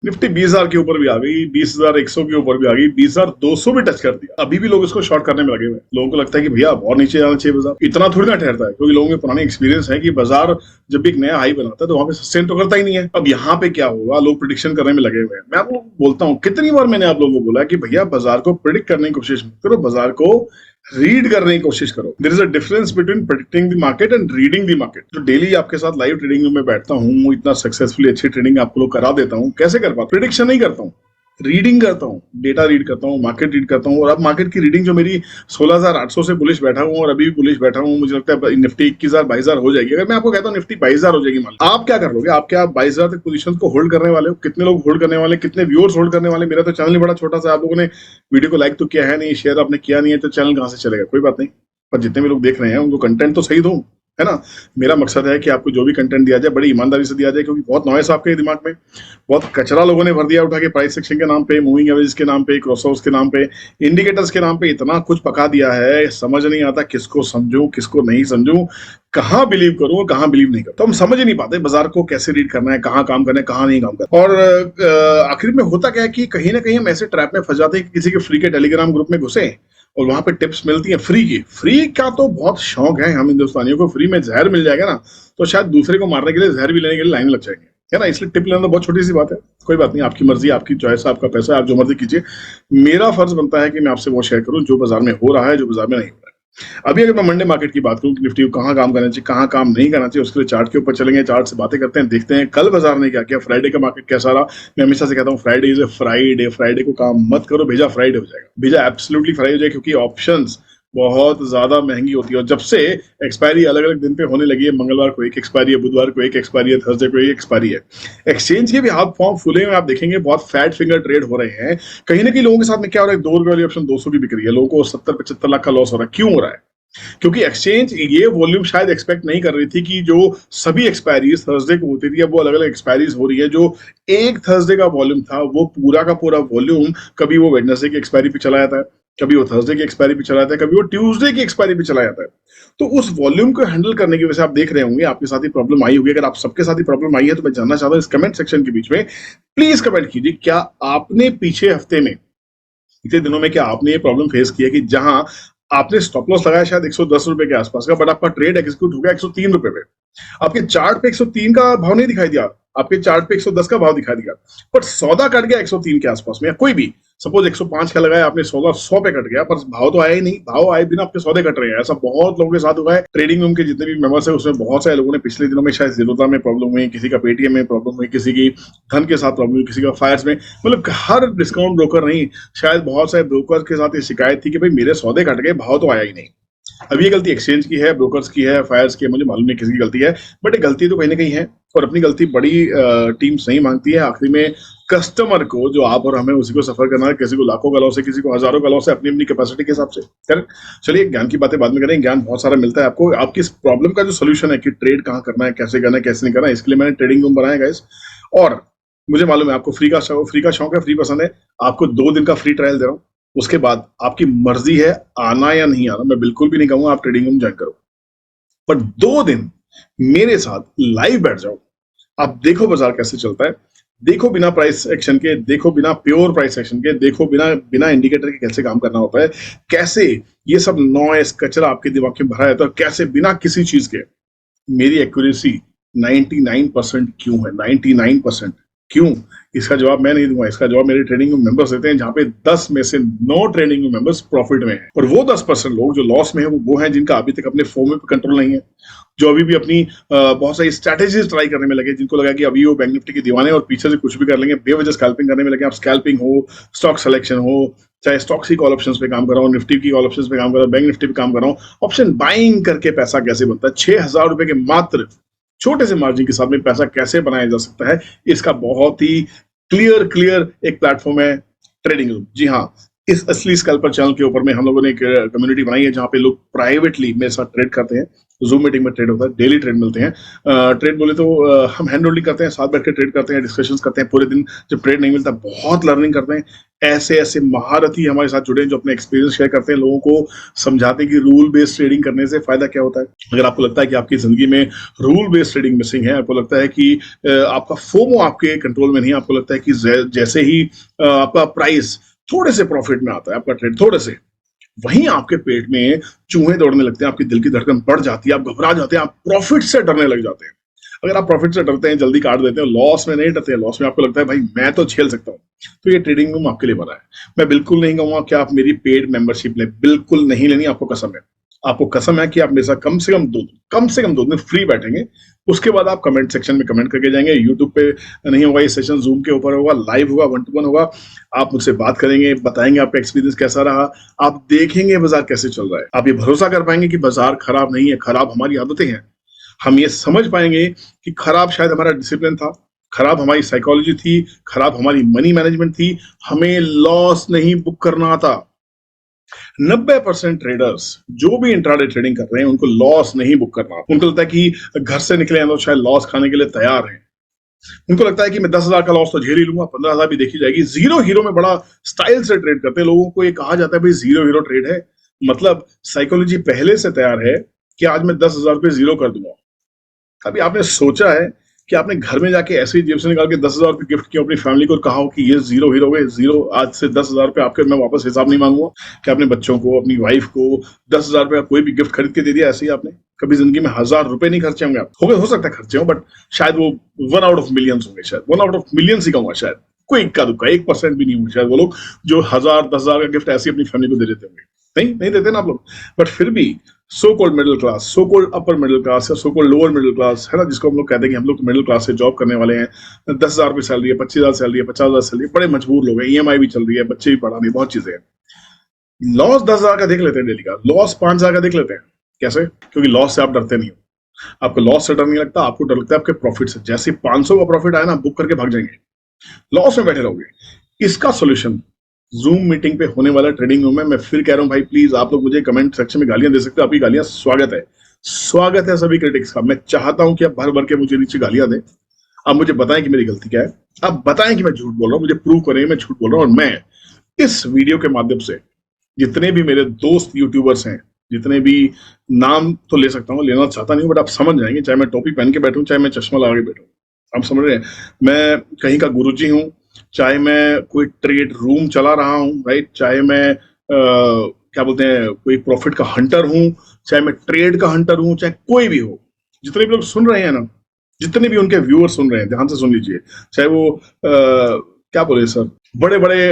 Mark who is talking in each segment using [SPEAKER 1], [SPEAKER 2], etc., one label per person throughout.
[SPEAKER 1] Nifty 20,000 के ऊपर भी आ गई, 20,100 के ऊपर भी आ गई, 20,200 भी टच कर दिया। अभी भी लोग इसको शॉर्ट करने में लगे हुए हैं। लोगों को लगता है कि भैया और नीचे जाना चाहिए बाजार। इतना थोड़ी ना ठहरता है, क्योंकि लोगों में पुराने एक्सपीरियंस है कि बाजार जब भी एक नया हाई बनाता है तो वहां पे सस्टेन तो करता ही नहीं है। अब यहाँ पे क्या होगा, लोग प्रिडिक्शन करने में लगे हुए हैं। मैं आपको बोलता हूँ, कितनी बार मैंने आप लोगों को बोला कि भैया बाजार को प्रिडिक्ट करने की कोशिश मत करो, बाजार को रीड करने की कोशिश करो। There is a difference between predicting the market and reading the market. जो डेली आपके साथ लाइव ट्रेडिंग में बैठता हूँ, इतना सक्सेसफुली अच्छी ट्रेडिंग आपको लोग करा देता हूँ, कैसे कर पाता? प्रिडिक्शन नहीं करता हूँ, रीडिंग करता हूँ, डेटा रीड करता हूँ, मार्केट रीड करता हूँ। और अब मार्केट की रीडिंग जो मेरी 16,800 से बुलिश बैठा हूँ और अभी भी बुलिश बैठा हूँ, मुझे लगता है निफ्टी 21,000 22,000 हो जाएगी। अगर मैं आपको कहता हूँ निफ्टी 22,000 हो जाएगी, मान आप क्या कर लोगे? आप क्या 22,000 तक पोजीशन को होल्ड करने वाले हो? कितने लोग होल्ड करने वाले, कितने व्यूअर्स होल्ड करने वाले? मेरा तो चैनल ही बड़ा छोटा सा, आप लोगों ने वीडियो को लाइक तो किया है नहीं, शेयर आपने किया नहीं है, तो चैनल कहां से चलेगा? कोई बात नहीं, पर जितने भी लोग देख रहे हैं उनको कंटेंट तो सही दूं, है ना। मेरा मकसद है कि आपको जो भी कंटेंट दिया जाए बड़ी ईमानदारी से दिया जाए, क्योंकि बहुत नॉइस आपके दिमाग में, बहुत कचरा लोगों ने भर दिया उठा के, प्राइस सेक्शन के नाम पे, मूविंग एवरेज के नाम पे, क्रॉसओवर्स के नाम पे, इंडिकेटर्स के नाम पे इतना कुछ पका दिया है, समझ नहीं आता किसको समझूं किसको नहीं समझूं, कहाँ बिलीव करूं कहाँ बिलीव नहीं करूं। तो हम समझ ही नहीं पाते बाजार को कैसे रीड करना है, कहाँ काम करना है, कहाँ नहीं काम करना। और आखिर में होता क्या है कि कहीं ना कहीं हम ऐसे ट्रैप में फंस जाते हैं कि किसी के फ्री के टेलीग्राम ग्रुप में घुसे और वहां पे टिप्स मिलती हैं फ्री की। फ्री का तो बहुत शौक है हम हिंदुस्तानियों को, फ्री में जहर मिल जाएगा ना तो शायद दूसरे को मारने के लिए जहर भी लेने के लिए लाइन लग जाएंगे, है ना। इसलिए टिप लेना तो बहुत छोटी सी बात है, कोई बात नहीं, आपकी मर्जी, आपकी चॉइस, आपका पैसा, आप जो मर्जी कीजिए। मेरा फर्ज बनता है कि मैं आपसे वो शेयर करूं जो बाजार में हो रहा है, जो बाजार में नहीं हो रहा है। अभी अगर मैं मंडे मार्केट की बात करूं कि निफ्टी को कहाँ काम करना चाहिए, कहाँ काम नहीं करना चाहिए, उसके लिए चार्ट के ऊपर चलेंगे, चार्ट से बातें करते हैं, देखते हैं कल बाजार ने क्या किया, फ्राइडे का मार्केट कैसा रहा। मैं हमेशा से कहता हूँ Friday is a Friday, Friday को काम मत करो, भेजा फ्राइडे हो जाएगा, भेजा एब्सोल्युटली फ्राइडे हो जाएगा, क्योंकि ऑप्शंस बहुत ज्यादा महंगी होती है। और जब से एक्सपायरी अलग अलग दिन पे होने लगी है, मंगलवार को एक एक्सपायरी है, बुधवार को एक एक्सपायरी है, थर्सडे को एक एक्सपायरी है, एक्सचेंज के भी हाथ फॉर्म फूले हुए आप देखेंगे, बहुत फैट फिंगर ट्रेड हो रहे हैं। कहीं ना कहीं लोगों के साथ में क्या हो रहा है, 2 रुपए वाली ऑप्शन 200 की बिक रही है, लोगों को 70-75 लाख का लॉस हो रहा है। क्यों हो रहा है? क्योंकि एक्सचेंज ये वॉल्यूम शायद एक्सपेक्ट नहीं कर रही थी कि जो सभी एक्सपायरीज थर्सडे को होती थी, अब वो अलग अलग एक्सपायरीज हो रही है। जो एक थर्सडे का वॉल्यूम था वो पूरा का पूरा वॉल्यूम कभी वो वेडनेसडे की एक्सपायरी पे चला जाता है, कभी वो थर्सडे की एक्सपायरी पे चला जाता है, कभी वो ट्यूसडे की एक्सपायरी पे चला जाता है। तो उस वॉल्यूम को हैंडल करने की वजह से आप देख रहे होंगे आपके साथ ही प्रॉब्लम आई होगी। अगर आप सबके साथ ही प्रॉब्लम आई है तो मैं जानना चाहता हूं इस कमेंट सेक्शन के बीच में, प्लीज कमेंट कीजिए, क्या आपने पीछे हफ्ते में, इतने दिनों में, क्या आपने ये प्रॉब्लम फेस किया कि जहां आपने स्टॉप लॉस लगाया शायद 110 रुपए के आसपास का, बट आपका ट्रेड एग्जीक्यूट हो गया 103 रुपए पे, आपके चार्ट पे 103 का भाव नहीं दिखाई दिया, आपके चार्ट पे 110 का भाव दिखाई दिया, पर सौदा कट गया 103 के आसपास में। या कोई भी सपोज 105 का लगाया आपने, सौदा 100 पे कट गया, पर भाव तो आया ही नहीं, भाव आए बिना आपके सौदे कट रहे हैं। ऐसा बहुत लोगों के साथ हुआ है। ट्रेडिंग रूम के जितने भी मेंबर्स है उसमें बहुत सारे लोगों ने पिछले दिनों में शायद जीरोधा में प्रॉब्लम हुई, किसी का पेटीएम में प्रॉब्लम हुई, किसी की धन के साथ प्रॉब्लम हुई, किसी का फायर्स में, मतलब हर डिस्काउंट ब्रोकर नहीं, शायद बहुत सारे ब्रोकर के साथ ये शिकायत थी कि भाई मेरे सौदे कट गए, भाव तो आया ही नहीं। अब ये गलती एक्सचेंज की है, ब्रोकर्स की है, फायर्स की है, मुझे मालूम नहीं किसकी गलती है, बट ये गलती तो कहीं ना कहीं है। और अपनी गलती बड़ी टीम्स नहीं मांगती है, आखिरी में कस्टमर को, जो आप और हमें, उसी को सफर करना है। किसी को लाखों का लॉस है, किसी को हजारों का लॉस है, अपनी अपनी कैपेसिटी के हिसाब से। करेक्ट। चलिए ज्ञान की बातें बाद में करें, ज्ञान बहुत सारा मिलता है आपको। आपकी इस प्रॉब्लम का जो सोल्यूशन है कि ट्रेड कहाँ करना है, कैसे करना है, कैसे नहीं करना है, इसके लिए मैंने ट्रेडिंग रूम बनाया गाइस। और मुझे मालूम है आपको फ्री का शौक है, फ्री पसंद है, आपको 2 दिन का फ्री ट्रायल दे रहा हूँ। उसके बाद आपकी मर्जी है आना या नहीं आना। मैं बिल्कुल भी नहीं कहूंगा आप ट्रेडिंग रूम ज्वाइन करो, पर 2 दिन मेरे साथ लाइव बैठ जाओ, आप देखो बाजार कैसे चलता है, देखो बिना प्राइस एक्शन के, देखो बिना प्योर प्राइस एक्शन के, देखो बिना बिना इंडिकेटर के कैसे काम करना होता है, कैसे ये सब नॉइस कचरा आपके दिमाग में भरा है, तो कैसे बिना किसी चीज के मेरी एक्यूरेसी 99% क्यों है, 99% क्यों? इसका जवाब मैं नहीं दूंगा, इसका जवाब मेरे ट्रेनिंग में मेंबर्स देते हैं, जहां पे 10 में से 9 ट्रेनिंग में मेंबर्स प्रॉफिट में हैं। और वो 10% लोग जो लॉस में है वो हैं जिनका अभी तक अपने फॉर्म पे कंट्रोल नहीं है, जो अभी भी अपनी बहुत सारी स्ट्रैटेजीज ट्राई करने में लगे, जिनको लगा कि अभी वो बैंक निफ्टी के दीवाने और पीछे से कुछ भी कर लेंगे, बेवजह स्कैल्पिंग करने में लगे। आप स्कैल्पिंग हो, स्टॉक सिलेक्शन हो, चाहे स्टॉक्स की कॉल ऑप्शंस पे काम कर रहा हूँ, निफ्टी की कॉल ऑप्शंस पे काम कर रहा हूँ, बैंक निफ्टी पे काम कर रहा हूँ, ऑप्शन बाइंग करके पैसा कैसे बनता है, 6,000 रुपए के मात्र छोटे से मार्जिन के साथ में पैसा कैसे बनाया जा सकता है, इसका बहुत ही क्लियर एक प्लेटफॉर्म है ट्रेडिंग रूम। जी हाँ, इस असली स्कैल्पर चैनल के ऊपर में हम लोगों ने एक कम्युनिटी बनाई है जहां पे लोग प्राइवेटली मेरे साथ ट्रेड करते हैं, जूम मीटिंग में ट्रेड होता है, डेली ट्रेड मिलते हैं। ट्रेड बोले तो हम हैंड होल्डिंग करते हैं, साथ बैठ के ट्रेड करते हैं, डिस्कशंस करते हैं पूरे दिन। जब ट्रेड नहीं मिलता बहुत लर्निंग करते हैं। ऐसे ऐसे महारथी हमारे साथ जुड़े हैं जो अपने एक्सपीरियंस शेयर करते हैं, लोगों को समझाते हैं कि रूल बेस्ड ट्रेडिंग करने से फायदा क्या होता है। अगर आपको लगता है कि आपकी जिंदगी में रूल बेस्ड ट्रेडिंग मिसिंग है, आपको लगता है कि आपका फोमो आपके कंट्रोल में नहीं है, आपको लगता है कि जैसे ही आपका प्राइस थोड़े से प्रॉफिट में आता है, आपका ट्रेड थोड़े से, वहीं आपके पेट में चूहे दौड़ने लगते हैं, आपकी दिल की धड़कन बढ़ जाती है, आप घबरा जाते हैं, आप प्रॉफिट से डरने लग जाते हैं। अगर आप प्रॉफिट से डरते हैं, जल्दी काट देते हैं, लॉस में नहीं डरते हैं, लॉस में आपको लगता है भाई मैं तो झेल सकता हूँ, तो ये ट्रेडिंग रूम आपके लिए बना है। मैं बिल्कुल नहीं कहूंगा कि आप मेरी पेड मेंबरशिप लें, बिल्कुल नहीं लेनी, आपको कसम है। आपको कसम है कि आप मेरे साथ कम से कम 2 दिन फ्री बैठेंगे। उसके बाद आप कमेंट सेक्शन में कमेंट करके जाएंगे। यूट्यूब पे नहीं होगा ये सेशन, जूम के ऊपर होगा, लाइव होगा, 1-to-1 होगा। आप मुझसे बात करेंगे, बताएंगे आपका एक्सपीरियंस कैसा रहा, आप देखेंगे बाजार कैसे चल रहा है। आप ये भरोसा कर पाएंगे कि बाजार खराब नहीं है, खराब हमारी आदतें हैं। हम ये समझ पाएंगे कि खराब शायद हमारा डिसिप्लिन था, खराब हमारी साइकोलॉजी थी, खराब हमारी मनी मैनेजमेंट थी, हमें लॉस नहीं बुक करना आता। 90% ट्रेडर्स जो भी इंट्राडे ट्रेडिंग कर रहे हैं उनको लॉस नहीं बुक करना। उनको लगता है कि घर से निकले हैं तो शायद लॉस खाने के लिए तैयार हैं। उनको लगता है कि मैं 10,000 का लॉस तो झेल ही लूंगा, 15,000 भी देखी जाएगी। जीरो हीरो में बड़ा स्टाइल से ट्रेड करते हैं। लोगों को ये कहा जाता है भाई जीरो हीरो ट्रेड है, मतलब साइकोलॉजी पहले से तैयार है कि आज मैं 10,000 रुपये जीरो कर दूंगा। कभी आपने सोचा है कि आपने घर में जाके ऐसे ही जेब से निकाल के 10,000 रुपये गिफ्ट किया अपनी फैमिली को और कहा हो कि ये जीरो हीरो गए, जीरो, आज से 10,000 रुपये आपके, मैं वापस हिसाब नहीं मांगूंगा? क्या अपने बच्चों को, अपनी वाइफ को 10,000 रुपये कोई भी गिफ्ट खरीद के दे दिया ऐसे ही आपने? कभी जिंदगी में 1,000 रुपये नहीं खर्चे होंगे आप? हो सकता है खर्चे हो, बट शायद वो 1 आउट ऑफ मिलियंस होंगे, शायद 1 आउट ऑफ मिलियंस ही कहूंगा, शायद कोई इक्का दुक्का 1% भी नहीं होंगे शायद वो लोग जो 1,000 10,000 का गिफ्ट ऐसी अपनी फैमिली को दे देते होंगे। नहीं देते ना आप लोग। बट फिर भी so called middle class, so called upper middle class या so called lower middle class है ना, जिसको हम लोग कहते हैं कि हम लोग मिडिल क्लास से जॉब करने वाले हैं, 10,000 रुपये सैलरी है, 25,000 सैलरी है, 50,000 सैलरी है, बड़े मजबूर लोग हैं, EMI भी चल रही है, बच्चे भी पढ़ा नहीं, बहुत चीजें हैं। लॉस 10,000 का देख लेते हैं डेली का, लॉस 5,000 का देख लेते हैं। कैसे? क्योंकि लॉस से आप डरते नहीं हो। आपको लॉस से डर नहीं लगता, आपको डर लगता है आपके प्रॉफिट से। जैसे 500 का प्रॉफिट आया ना, बुक करके भाग जाएंगे, लॉस में बैठे रहोगे। इसका सोल्यूशन जूम मीटिंग पे होने वाला ट्रेडिंग रूम है। मैं फिर कह रहा हूं भाई, प्लीज आप लोग मुझे कमेंट सेक्शन में गालियां दे सकते हो, आपकी गालियां स्वागत है सभी क्रिटिक्स का। मैं चाहता हूं कि आप भर भर के मुझे नीचे गालियां दें, आप मुझे बताएं कि मेरी गलती क्या है, आप बताएं कि मैं झूठ बोल रहा हूं, मुझे प्रूव करें मैं झूठ बोल रहा हूं। और मैं इस वीडियो के माध्यम से जितने भी मेरे दोस्त यूट्यूबर्स हैं, जितने भी, नाम तो ले सकता हूँ, लेना चाहता नहीं हूँ, बट आप समझ जाएंगे, चाहे मैं टोपी पहन के बैठूं, चाहे मैं चश्मा लगा के बैठूं, आप समझ रहे हैं। मैं कहीं का गुरुजी हूँ, चाहे मैं कोई ट्रेड रूम चला रहा हूँ, राइट, चाहे मैं क्या बोलते हैं, कोई प्रॉफिट का हंटर हूँ, चाहे मैं ट्रेड का हंटर हूँ, चाहे कोई भी हो, जितने भी लोग सुन रहे हैं ना, जितने भी उनके व्यूअर्स सुन रहे हैं, ध्यान से सुन लीजिए, चाहे वो क्या बोले सर, बड़े बड़े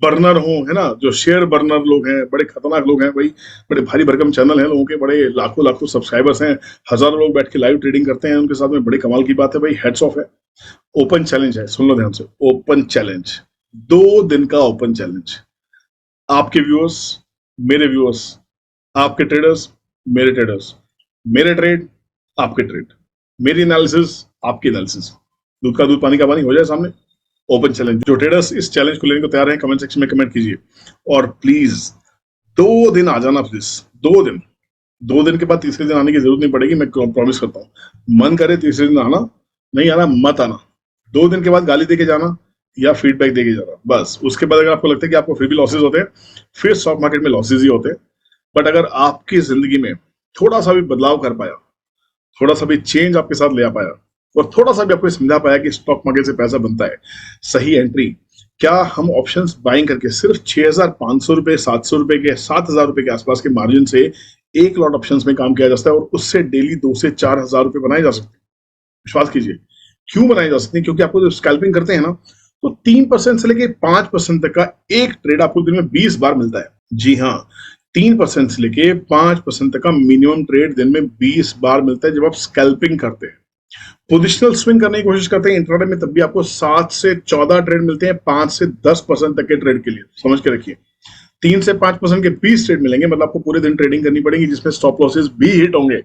[SPEAKER 1] बर्नर हो, है ना, जो शेयर बर्नर लोग हैं, बड़े खतरनाक लोग हैं भाई, बड़े भारी भरकम चैनल हैं लोगों के, बड़े लाखों लाखों सब्सक्राइबर्स हैं, हजारों लोग बैठ के लाइव ट्रेडिंग करते हैं उनके साथ में, बड़े कमाल की बात है भाई, हेड्स ऑफ है। ओपन चैलेंज है, सुन लो ध्यान से, ओपन चैलेंज, 2 दिन का ओपन चैलेंज। आपके व्यूअर्स, मेरे व्यूअर्स, आपके ट्रेडर्स, मेरे ट्रेडर्स, मेरे ट्रेड, आपके ट्रेड, मेरी एनालिसिस, आपकी एनालिसिस, दूध का दूध पानी का पानी हो जाए सामने। ओपन चैलेंज, जो ट्रेडर्स इस चैलेंज को लेने को तैयार हैं कमेंट सेक्शन में कमेंट कीजिए। और प्लीज 2 दिन आ जाना, प्लीज 2 दिन के बाद तीसरे दिन आने की जरूरत नहीं पड़ेगी, मैं प्रॉमिस करता हूँ। मन करे तीसरे दिन आना, नहीं आना मत आना। 2 दिन के बाद गाली देके जाना या फीडबैक देके जाना, बस। उसके बाद अगर आपको लगता है कि आपको फिर भी लॉसेज होते हैं, फिर स्टॉक मार्केट में लॉसेज ही होते हैं। बट अगर आपकी जिंदगी में थोड़ा सा भी बदलाव कर पाया, थोड़ा सा भी चेंज आपके साथ ले आ पाया, और थोड़ा सा भी आपको समझा पाया कि स्टॉक मार्केट से पैसा बनता है, सही एंट्री, क्या हम ऑप्शंस बाइंग करके सिर्फ 6,500 रुपए, 700 रुपए के, 7,000 रुपए के आसपास के मार्जिन से एक लॉट ऑप्शंस में काम किया जा सकता है और उससे डेली 2 से 4,000 रुपए बनाए जा सकते हैं। विश्वास कीजिए। क्यों बनाए जा सकते हैं? क्योंकि आपको जो स्कैल्पिंग करते हैं ना, तो 3% से लेके 5% तक का एक ट्रेड आपको दिन में 20 बार मिलता है। जी हाँ, 3% से लेके 5% तक का मिनिमम ट्रेड दिन में 20 बार मिलता है जब आप स्कैल्पिंग करते हैं। पोजिशनल स्विंग करने की कोशिश करते हैं इंट्राडे में, तब भी आपको 7 से 14 ट्रेड मिलते हैं 5 से 10% तक के ट्रेड के लिए, समझ के रखिए। 3 से 5% के 20 ट्रेड मिलेंगे, मतलब आपको पूरे दिन ट्रेडिंग करनी पड़ेगी, जिसमें स्टॉप लॉसेस भी हिट होंगे।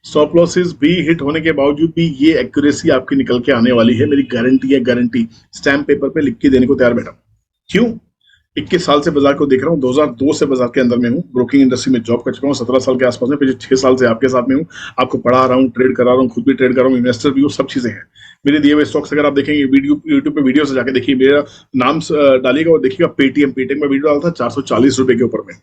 [SPEAKER 1] स्टॉप लॉसेस भी हिट होने के बावजूद भी ये एक्यूरेसी आपकी निकल के आने वाली है, मेरी गारंटी है, गारंटी। स्टैम्प पेपर पे लिख के देने को तैयार बैठा। क्यों? 21 साल से बाजार को देख रहा हूँ, 2002 से बाजार के अंदर में हूँ, ब्रोकिंग इंडस्ट्री में जॉब कर चुका हूँ, 17 साल के आसपास में, पिछले 6 साल से आपके साथ में हूँ, आपको पढ़ा रहा हूँ, ट्रेड करा रहा हूँ, खुद भी ट्रेड कर रहा हूँ, इन्वेस्टर भी हूँ, सब चीजें हैं मेरे दिए हुए स्टॉक्स। अगर आप देखेंगे वीडियो, यूट्यूब पे वीडियो से जाके देखिए, मेरा नाम डालिएगा और देखिएगा पेटीएम में वीडियो डाला था 440 रुपए के ऊपर में।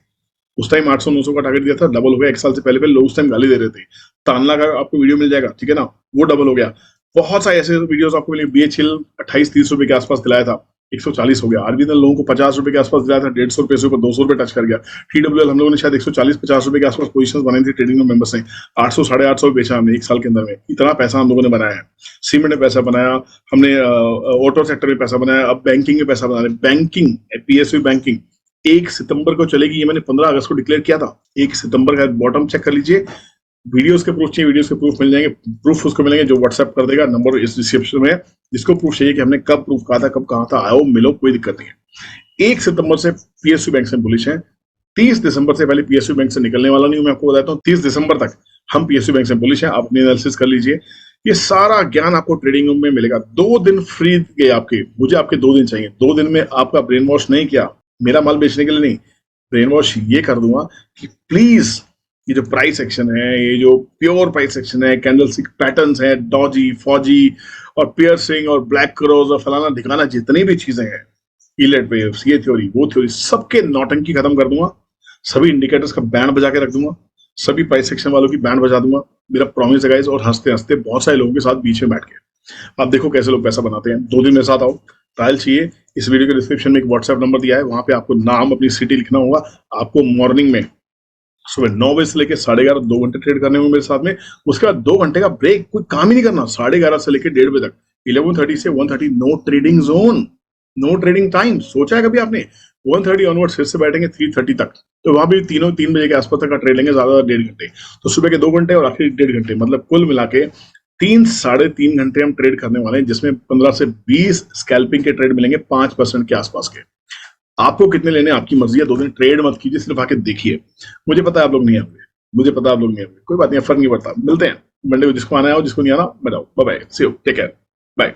[SPEAKER 1] उस टाइम 800-900 का टारगेट दिया था, डबल हो गया 1 साल से पहले। लोग उस टाइम गाली दे रहे थे। तानला का आपको वीडियो मिल जाएगा, ठीक है ना, वो डबल हो गया। बहुत सारे ऐसे वीडियोस आपको मिलेंगे। बीएचईएल 28-30 रुपए के आसपास दिलाया था, 140 हो गया। आरबीएल लोगों को 50 रुपए के आसपास दिलाया था, 150 रुपए से ऊपर 200 रुपए टच कर गया। TWL हम लोगों ने शायद 140-50 रुपए के आसपास पोजीशंस बनाई थी ट्रेडिंग में मेंबर्स ने, 800 850 बेचा हमने 1 साल के अंदर में। इतना पैसा हम लोगों ने बनाया है। सीमेंट में पैसा बनाया हमने, ऑटो सेक्टर में पैसा बनाया, अब बैंकिंग में पैसा बना रहे। बैंकिंग, PSU बैंकिंग 1 सितंबर को चलेगी, ये मैंने 15 अगस्त को डिक्लेयर किया था। 1 सितंबर का बॉटम चेक कर लीजिए। वीडियोस के प्रूफ चाहिए, वीडियोस के प्रूफ मिल जाएंगे। प्रूफ उसको मिलेंगे जो व्हाट्सएप कर देगा, नंबर इस डिस्क्रिप्शन में। जिसको प्रूफ चाहिए कि हमने कब प्रूफ कहा था, कब कहा था, आओ मिलो, कोई दिक्कत नहीं है। 1 सितंबर से PSU बैंक से बुलिश है। 30 दिसंबर से पहले PSU बैंक से निकलने वाला नहीं हूं, मैं आपको बताता हूँ। 30 दिसंबर तक हम PSU बैंक से बुलिश है। आप अपनी एनालिसिस कर लीजिए, ये सारा ज्ञान आपको ट्रेडिंग रूम में मिलेगा। 2 दिन फ्री गए आपके, मुझे आपके 2 दिन चाहिए। 2 दिन में आपका ब्रेन वॉश नहीं किया, मेरा माल बेचने के लिए नहीं, ब्रेन वॉश ये कर दूंगा कि प्लीज ये जो प्राइस एक्शन है, ये जो प्योर प्राइस एक्शन है, कैंडलस्टिक पैटर्न्स है, डॉजी, फॉजी और पियर्सिंग और ब्लैक क्रॉस और फलाना ढिकाना, जितनी भी चीजें हैं, इलेट वेव्स, ये थ्योरी, वो थ्योरी, सबके नौटंकी खत्म कर दूंगा। सभी इंडिकेटर्स का बैंड बजा के रख दूंगा, सभी प्राइस सेक्शन वालों की बैंड बजा दूंगा। मेरा प्रॉमिस है गाइस। और हंसते हंसते बहुत सारे लोगों के साथ बीच में बैठ के आप देखो कैसे लोग पैसा बनाते हैं। 2 दिन मेरे साथ आओ, ट्रायल चाहिए। इस वीडियो के डिस्क्रिप्शन में एक व्हाट्सएप नंबर दिया है, वहां पे आपको नाम, अपनी सिटी लिखना होगा। आपको मॉर्निंग में सुबह 9 बजे से लेकर 11:30 2 घंटे ट्रेड करने होंगे मेरे साथ में। उसके बाद 2 घंटे का ब्रेक, कोई काम ही नहीं करना। 11:30 से लेकर 1:30 बजे तक, 11:30 से 1:30 no trading zone, no trading time. सोचा है कभी आपने? 1:30 ऑनवर्ड फिर से बैठेंगे 3:30 तक, तो वहां भी 3 बजे के आसपास तक का ट्रेड लेंगे, ज्यादा 1.5 घंटे। तो सुबह के 2 घंटे और आखिर 1.5 घंटे, मतलब कुल मिला के 3-3.5 घंटे हम ट्रेड करने वाले हैं, जिसमें 15 से 20 स्कैल्पिंग के ट्रेड मिलेंगे 5% के आसपास के। आपको कितने लेने आपकी मर्जी है। 2 दिन ट्रेड मत कीजिए, सिर्फ आके देखिए। मुझे पता है आप लोग नहीं आएंगे, मुझे पता है आप लोग नहीं आएंगे, कोई बात नहीं, फर्क नहीं पड़ता। मिलते हैं मंडे को, जिसको आना है, जिसको नहीं आना मत आओ। Bye bye, see you, take care, bye.